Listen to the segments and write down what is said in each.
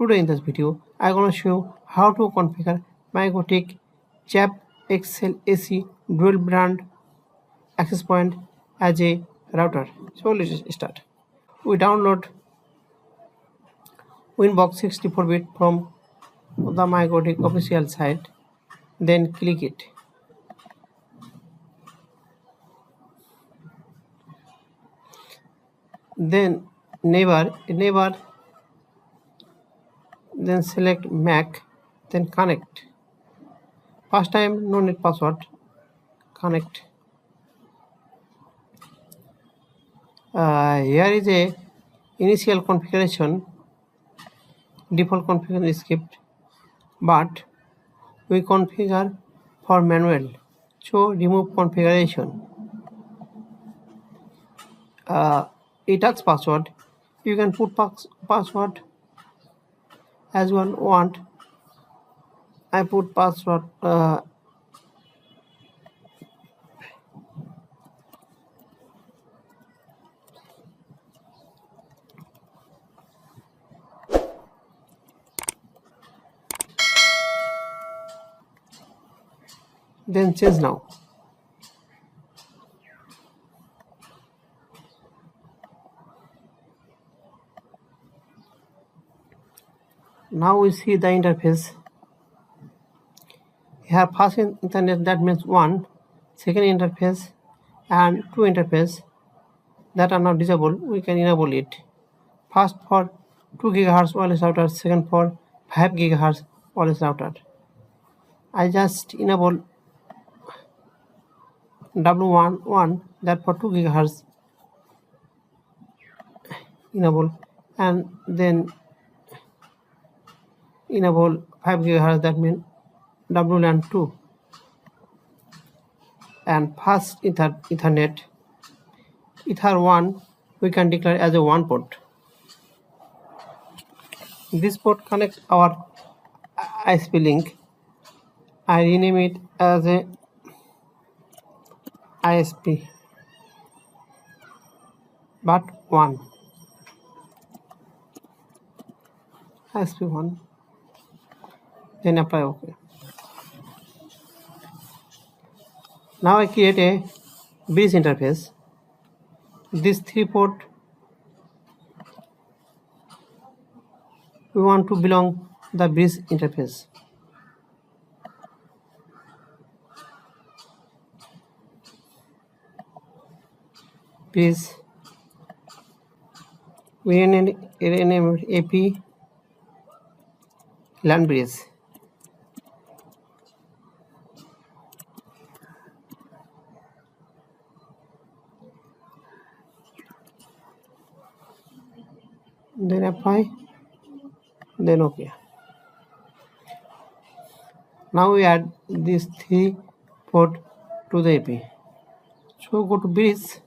Today in this video, I'm going to show how to configure Mikrotik CAP XL AC dual brand access point as a router. So let's start. We download Winbox 64-bit from the Mikrotik official site, then click it. Then neighbor, then select Mac, then connect. First time no need password, connect. Here is a initial configuration, default configuration script, but we configure for manual. So remove configuration. Etax password. You can put password as one want. I put password. Then change now. Now we see the interface. Here first internet, that means 1, second interface and 2 interface that are now disabled. We can enable it. First for 2 GHz wireless router, second for 5 GHz wireless router. I just enable W11, that for 2 GHz enable, and then enable 5 GHz, that means WLAN2. And fast Ethernet, Ether1, we can declare as a 1 port. This port connects our ISP link. I rename it as a ISP, but 1. ISP1. Then apply OK. Now I create a bridge interface. This 3 port we want to belong the bridge interface. Bridge. We rename AP LAN bridge. Then apply, then OK. Now we add these 3 port to the AP. So go to bridge,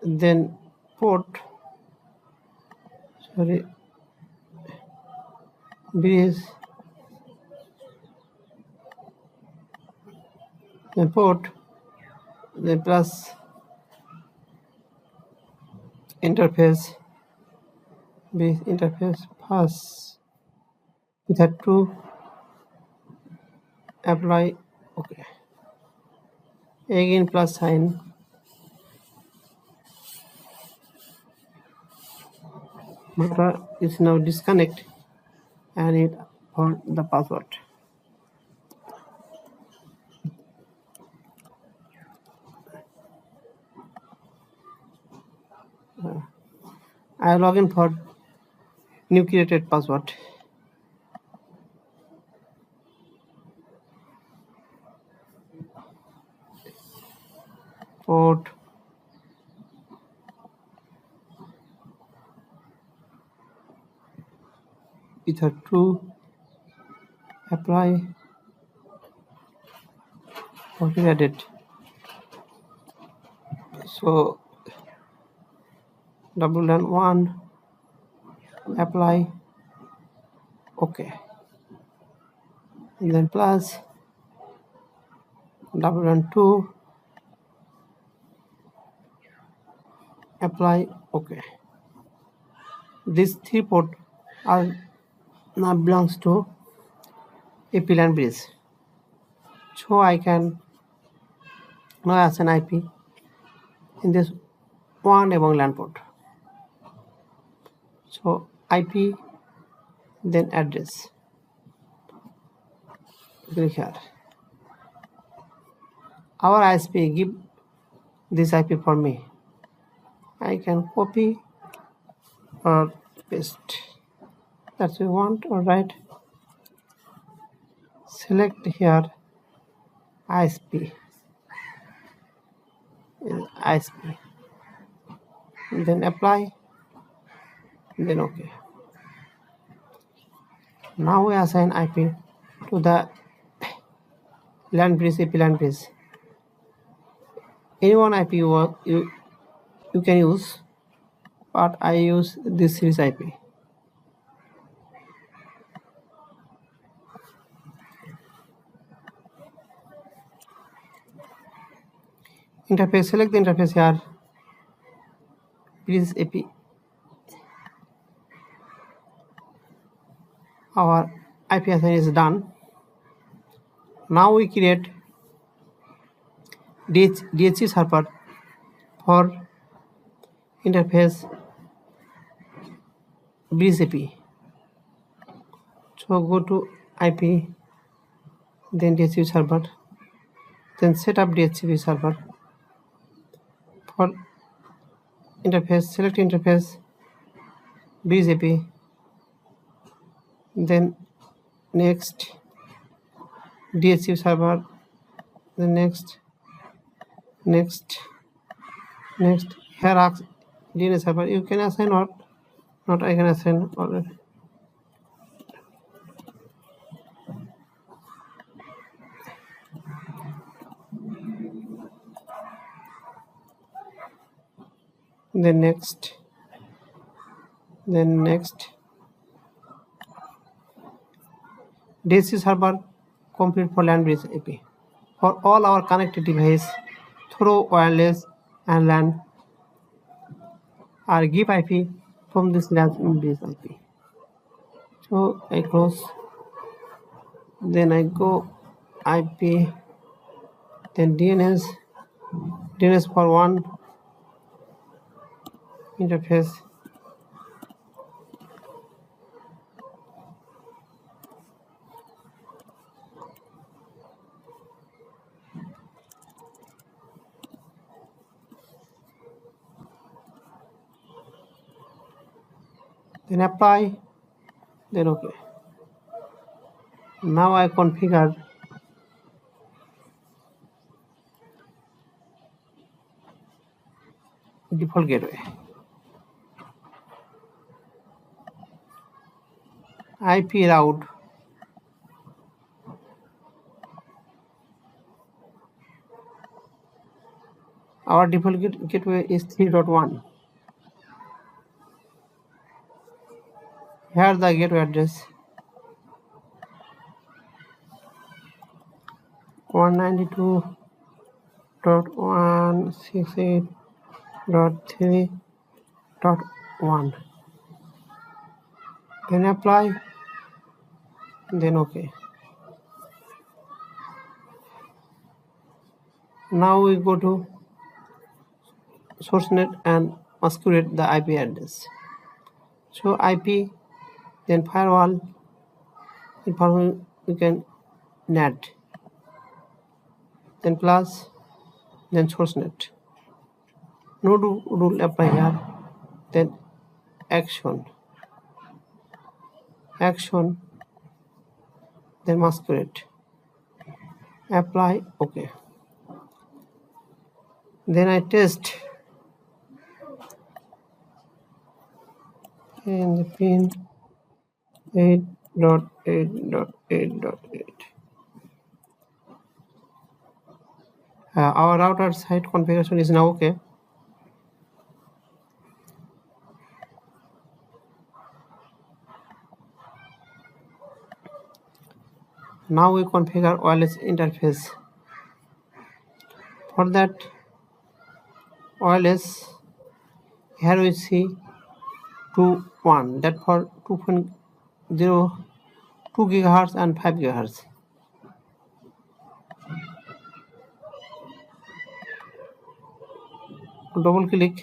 then bridge, then port, then plus interface, bridge interface, pass Ether2, apply OK. Again plus sign. Router is now disconnect and it for the password. I log in for new created password. Port Ether2, apply, already added. So WLAN1, apply OK, and then plus WLAN2, apply OK. These 3 ports are now belongs to AP LAN bridge. So I can now assign IP in this one এবং LAN port. So IP then address. Click here. Our ISP give this IP for me. I can copy or paste. That's what we want, or write. Select here ISP. ISP. Then apply. Then OK. Now we assign IP to the LAN bridge, AP LAN bridge. Any one IP you can use, but I use this series IP. Interface, select the interface here. Bridge AP. Our IP assign is done. Now we create DHCP server for interface bridge AP. So go to IP, then DHCP server, then set up DHCP server for interface. Select interface bridge AP, then next DHCP server, then next. Here asks DNS server. You can assign or not. I can assign already. Then next. DHCP server complete for LAN bridge AP for all our connected device through wireless and LAN or give IP from this LAN bridge IP. So I close. Then I go IP, then DNS for one interface. Then apply, then OK. Now I configure default gateway. IP route our default gateway is 3.1. Here the gateway address 192.168.3.1. Then apply, then OK. Now we go to source net and masquerade the IP address. So IP, then firewall information, you can NAT, then plus, then source net. No rule apply here. Then action, then masquerade, apply, OK. Then I test in the pin 8.8.8.8. Our router site configuration is now OK. Now we configure wireless interface. For that wireless, here we see to 1, that for 2.0, 2 gigahertz and 5 gigahertz. Double click,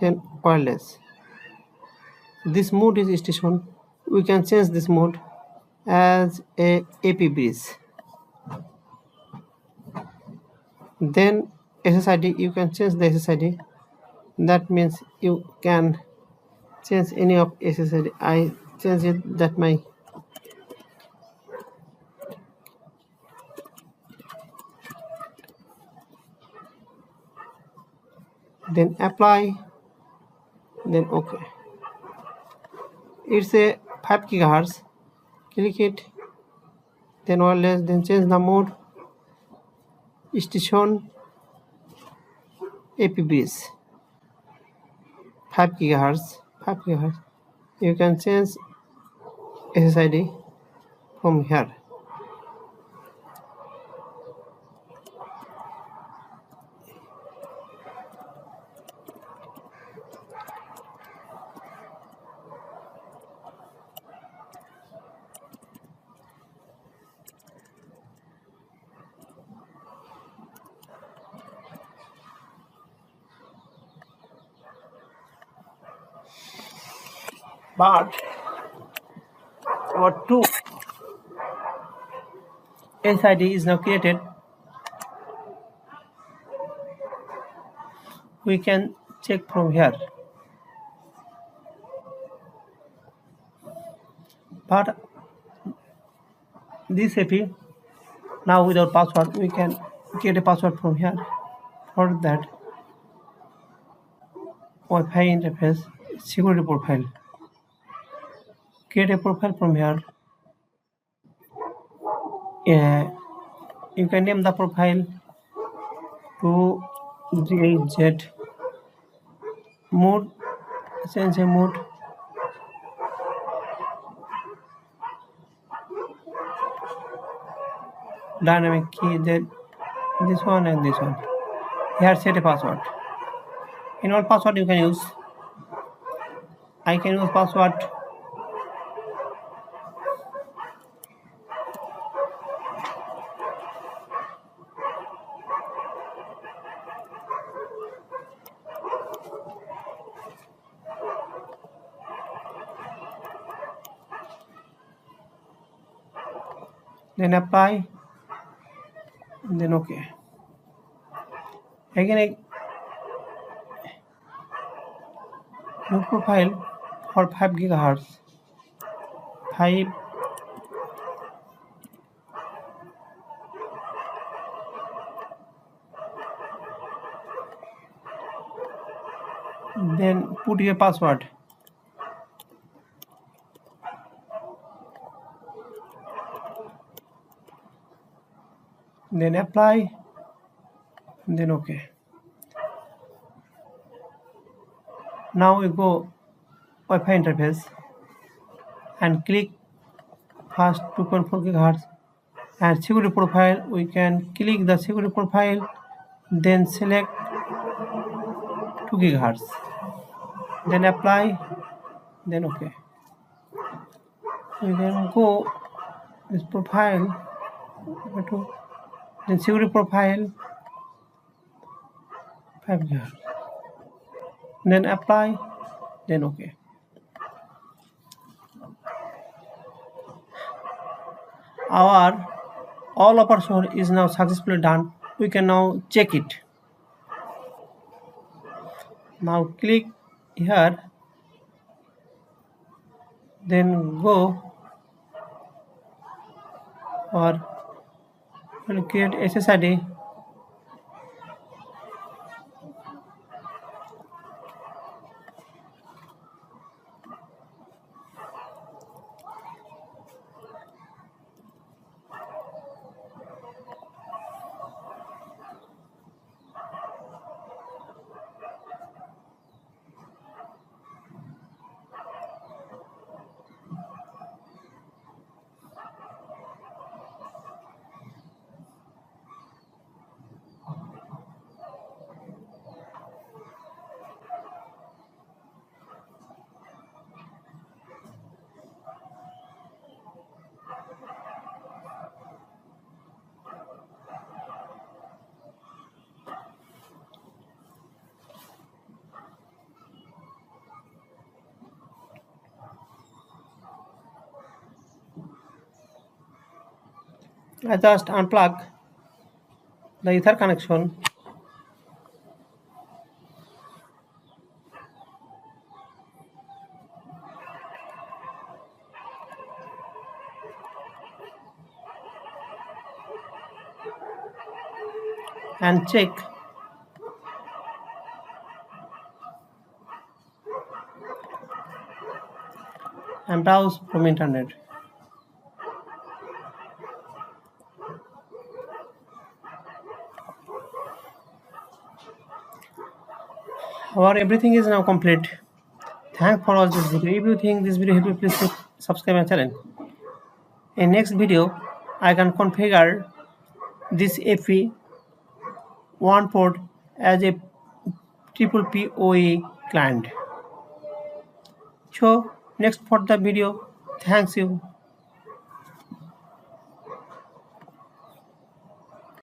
then wireless. This mode is station. We can change this mode as a AP bridge. Then SSID, you can change the SSID. That means you can change any of SSID. I change it, that my then apply, then OK. It's a 5 gigahertz. Click it, then wireless, then change the mode, station, AP bridge, 5 gigahertz. You can change SSID from here. But our 2 SID is now created. We can check from here. But this AP, now without password, we can create a password from here. For that, Wi-Fi interface, security profile. Create a profile from here. You can name the profile to DHZ mode, change a mode. Dynamic key, then this one and this one. Here set a password. In all password you can use. I can use password then apply, then OK. Again a new profile for 5 gigahertz. 5 then put your password. Then apply, then OK. Now we go Wi-Fi interface and click first 2.4 gigahertz and security profile. We can click the security profile, then select 2 gigahertz, then apply, then OK. We can go this profile to then security profile 5 gigahertz, then apply, then OK. All operation is now successfully done. We can now check it. Now click here, then go or create SSID. I just unplug the Ether connection and check and browse from internet. Our everything is now complete. Thanks for watching this video. If you think this video helped you, please subscribe my channel. In next video, I can configure this FE one port as a triple PoE client. So next for the video. Thanks you.